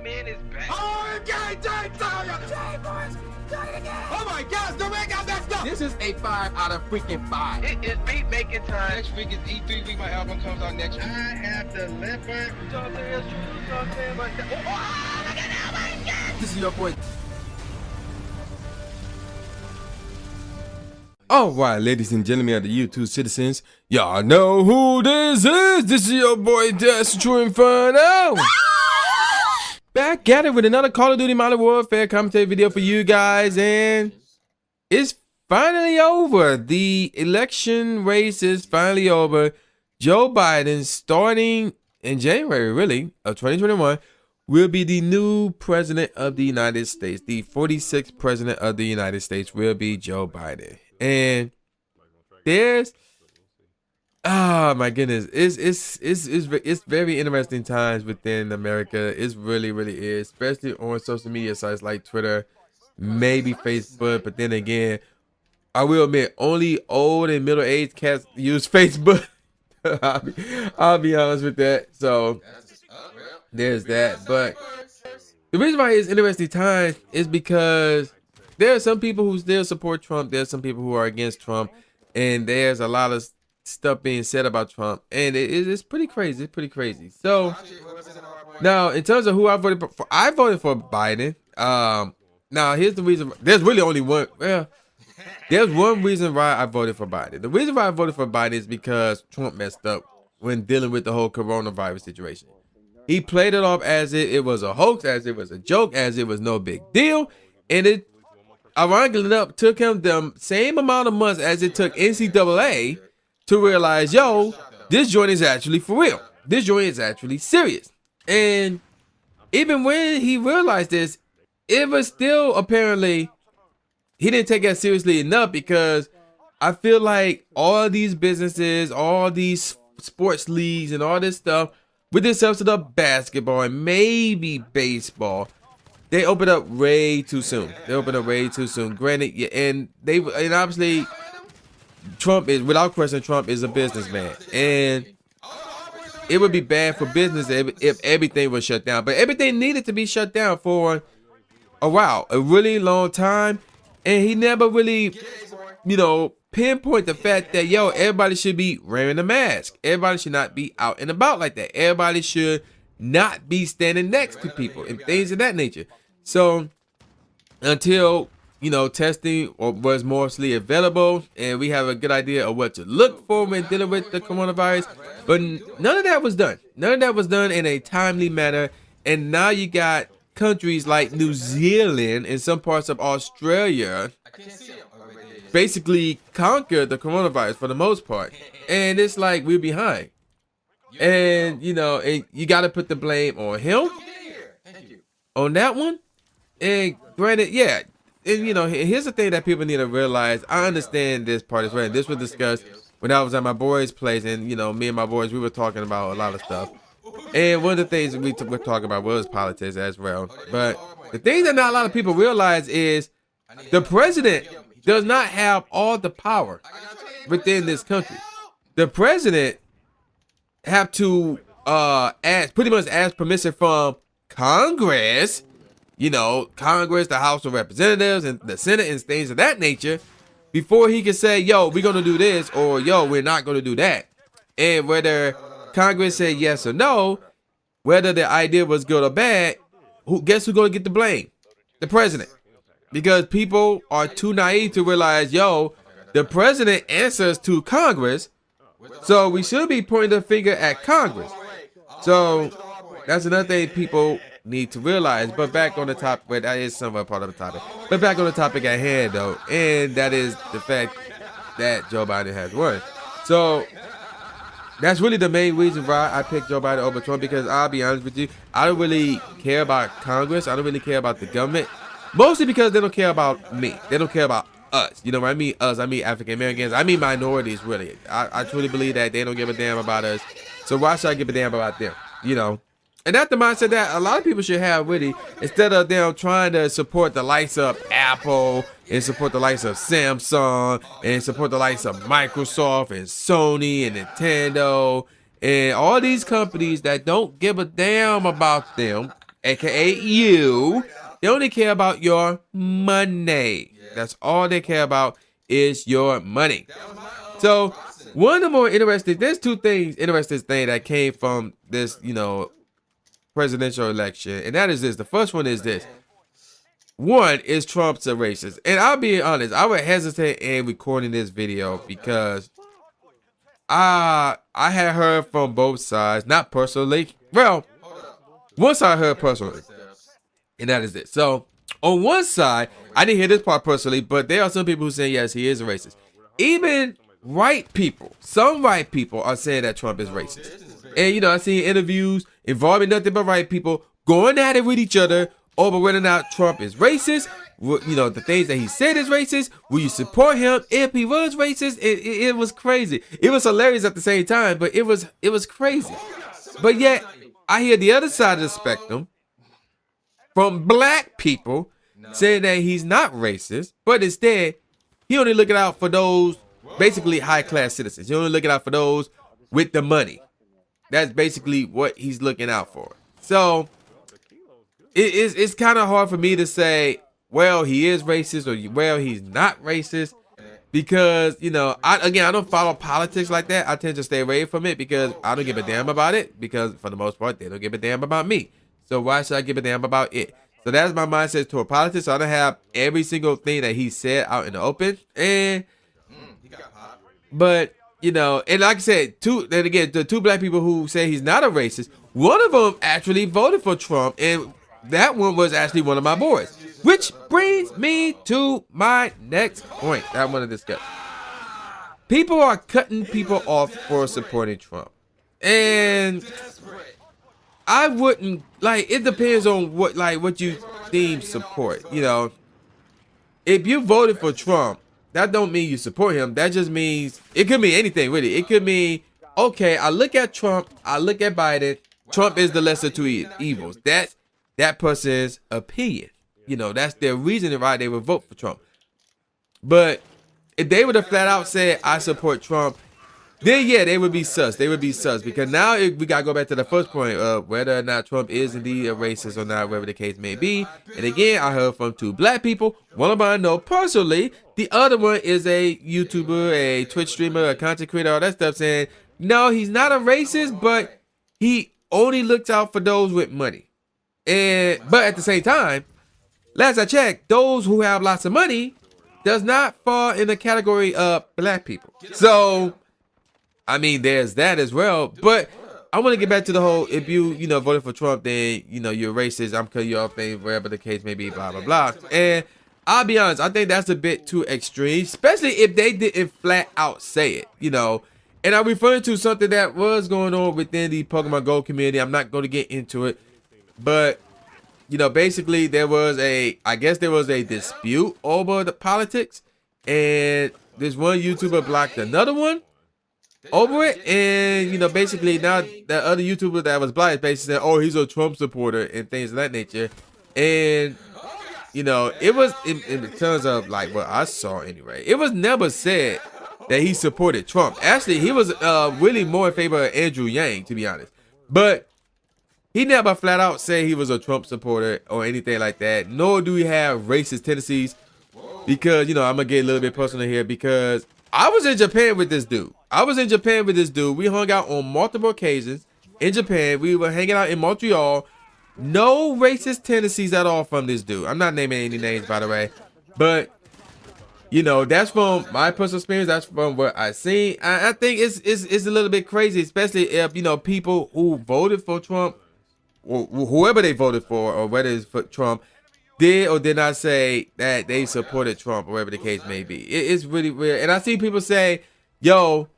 man is back. Oh, okay, oh my gosh, the ring got messed up. This is a 5 out of freaking 5. It is beat making time. Next week is E3 week. My album comes out next week. I have delivered. This is your boy. Alright, ladies and gentlemen of the YouTube citizens, y'all know who this is. This is your boy Inferno. Back at it with another Call of Duty Modern Warfare commentary video for you guys, and it's finally over. The election race is finally over. Joe Biden, starting in January, really, of 2021, will be the new president of the United States. The 46th president of the United States will be Joe Biden. And there's, oh my goodness, it's very interesting times within America. It really is, especially on social media sites like Twitter, maybe Facebook. But then again, I will admit, only old and middle-aged cats use Facebook. I'll be honest with that. So there's that. But the reason why it's interesting times is because there are some people who still support Trump. There's some people who are against Trump. And there's a lot of stuff being said about Trump. And it's pretty crazy. It's pretty crazy. So now, in terms of who I voted for, I voted for Biden. Now, here's the reason. There's really only one. Well, there's one reason why I voted for Biden. The reason why I voted for Biden is because Trump messed up when dealing with the whole coronavirus situation. He played it off as it was a hoax, as it was a joke, as it was no big deal. And it, ironically enough, took him the same amount of months as it took NCAA to realize, yo, this joint is actually for real. This joint is actually serious. And even when he realized this, it was still apparently, he didn't take that seriously enough, because I feel like all these businesses, all these sports leagues and all this stuff, with the exception of basketball and maybe baseball, they opened up way too soon. Granted, yeah, and obviously Trump is, without question, Trump is a businessman, and it would be bad for business if everything was shut down. But everything needed to be shut down for a while, a really long time, and he never really, pinpoint the fact that, yo, everybody should be wearing a mask. Everybody should not be out and about like that. Everybody should not be standing next to people and things of that nature. So until, testing was mostly available and we have a good idea of what to look for when dealing with the coronavirus, but none of that was done. None of that was done in a timely manner. And now you got countries like New Zealand and some parts of Australia basically conquered the coronavirus for the most part. And it's like we're behind. And, and you got to put the blame on him, on that one. And granted, yeah. And, here's the thing that people need to realize. I understand this part as well. This was discussed when I was at my boys' place. And, me and my boys, we were talking about a lot of stuff. And one of the things we were talking about was politics as well. But the thing that not a lot of people realize is the president does not have all the power within this country. The president have to pretty much ask permission from Congress, Congress, the House of Representatives, and the Senate, and things of that nature, before he can say, yo, we're gonna do this, or yo, we're not gonna do that. And whether Congress said yes or no, whether the idea was good or bad, guess who's gonna get the blame? The president. Because people are too naive to realize, yo, the president answers to Congress, so we should be pointing the finger at Congress. So that's another thing people need to realize. But back on the topic, well, that is somewhat part of the topic. But back on the topic at hand, though, and that is the fact that Joe Biden has won. So that's really the main reason why I picked Joe Biden over Trump, because I'll be honest with you, I don't really care about Congress. I don't really care about the government. Mostly because they don't care about me. They don't care about us. When I mean us, I mean African Americans. I mean minorities, really. I truly believe that they don't give a damn about us. So why should I give a damn about them? And that's the mindset that a lot of people should have, really. Instead of them trying to support the likes of Apple, and support the likes of Samsung, and support the likes of Microsoft, and Sony, and Nintendo, and all these companies that don't give a damn about them, aka you. They only care about your money. That's all they care about is your money. So one of the more interesting, there's two things, interesting thing that came from this, presidential election, and that is this. The first one is this. One is Trump's a racist. And I'll be honest, I would hesitate in recording this video because I had heard from both sides, not personally. Well, one side I heard personally, and that is this. So on one side, I didn't hear this part personally, but there are some people who say yes, he is a racist. Even white people, some white people are saying that Trump is racist. And I seen interviews involving nothing but white people going at it with each other over whether or not Trump is racist. The things that he said is racist. Will you support him if he was racist? It was crazy. It was hilarious at the same time, but it was crazy. But yet, I hear the other side of the spectrum from black people saying that he's not racist, but instead, he only looking out for those basically high-class citizens. He only looking out for those with the money. That's basically what he's looking out for. So it's kind of hard for me to say, well, he is racist or well, he's not racist, because I don't follow politics like that. I tend to stay away from it because I don't give a damn about it, because for the most part they don't give a damn about me. So why should I give a damn about it? So that's my mindset toward politics. So I don't have every single thing that he said out in the open. But and like I said, the two black people who say he's not a racist, one of them actually voted for Trump, and that one was actually one of my boys. Which brings me to my next point that I want to discuss. People are cutting people off for supporting Trump. And I wouldn't, it depends on what you deem support. If you voted for Trump, that don't mean you support him. That just means, it could mean anything, really. It could mean, okay, I look at Trump, I look at Biden, Trump is the lesser two evils. That's that person's opinion. That's their reason why they would vote for Trump. But if they would have flat out said, I support Trump, then yeah, they would be sus. They would be sus. Because now we got to go back to the first point of whether or not Trump is indeed a racist or not, whatever the case may be. And again, I heard from two black people. One of them I know personally. The other one is a YouTuber, a Twitch streamer, a content creator, all that stuff, saying, no, he's not a racist, but he only looks out for those with money. But at the same time, last I checked, those who have lots of money does not fall in the category of black people. So, I mean, there's that as well. But I want to get back to the whole, if you voted for Trump, then, you're racist, I'm cutting you off, and wherever the case may be, blah, blah, blah. And I'll be honest, I think that's a bit too extreme, especially if they didn't flat out say it, And I'm referring to something that was going on within the Pokemon Go community. I'm not going to get into it. But, basically there was a dispute over the politics, and this one YouTuber blocked another one over it. And, basically now the other YouTuber that was blocked basically said, oh, he's a Trump supporter and things of that nature. And, it was in terms of what I saw anyway, it was never said that he supported Trump. Actually, he was really more in favor of Andrew Yang, to be honest. But he never flat out said he was a Trump supporter or anything like that. Nor do he have racist tendencies. Because, I'm going to get a little bit personal here, because I was in Japan with this dude. We hung out on multiple occasions in Japan. We were hanging out in Montreal. No racist tendencies at all from this dude. I'm not naming any names, by the way. But, that's from my personal experience. That's from what I seen. I think it's a little bit crazy, especially if, people who voted for Trump, or whoever they voted for, or whether it's for Trump, did or did not say that they supported Trump, or whatever the case may be. It's really weird. And I see people say, yo,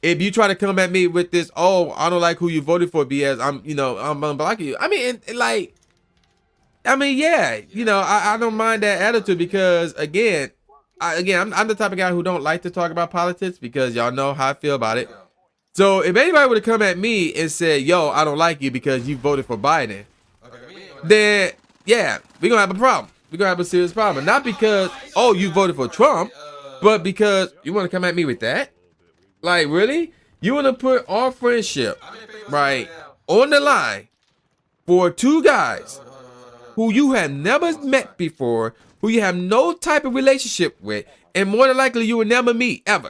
if you try to come at me with this, oh, I don't like who you voted for, BS, I'm unblocking you. I mean, yeah, I don't mind that attitude, because again, I'm the type of guy who don't like to talk about politics, because y'all know how I feel about it. So if anybody would have come at me and said, yo, I don't like you because you voted for Biden, then yeah, we're going to have a problem. We're going to have a serious problem. Not because, oh, you voted for Trump, but because you want to come at me with that? Like, really? You want to put our friendship, right, on the line for two guys who you have never met before, who you have no type of relationship with, and more than likely you will never meet ever.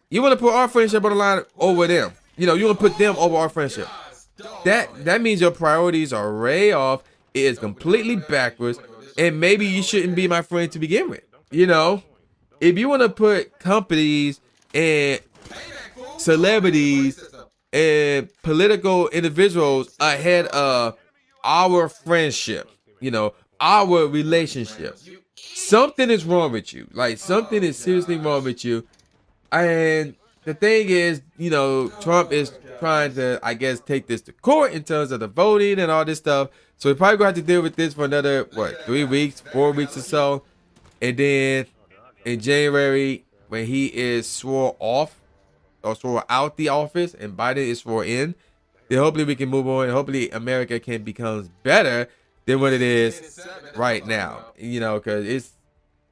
You want to put our friendship on the line over them. You know, you want to put them over our friendship. That means your priorities are way off. It is completely backwards, and maybe you shouldn't be my friend to begin with. You know, if you want to put companies and celebrities and political individuals ahead of our friendship, you know, our relationship, something is wrong with you. Like, something is seriously wrong with you. And the thing is, you know, Trump is trying to, I guess, take this to court in terms of the voting and all this stuff. So we're probably going to have to deal with this for another, 3 weeks, 4 weeks or so. And then in January, when he is sworn off or sworn out the office and Biden is sworn in, then hopefully we can move on. Hopefully America can become better than what it is right now. You know, because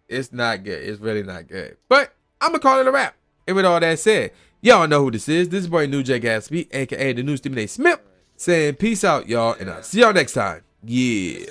it's not good. It's really not good. But I'm going to call it a wrap. And with all that said, y'all know who this is. This is boy New J Gatsby, a.k.a. the new Stephen A. Smith, saying peace out, y'all. And I'll see y'all next time. Yeah.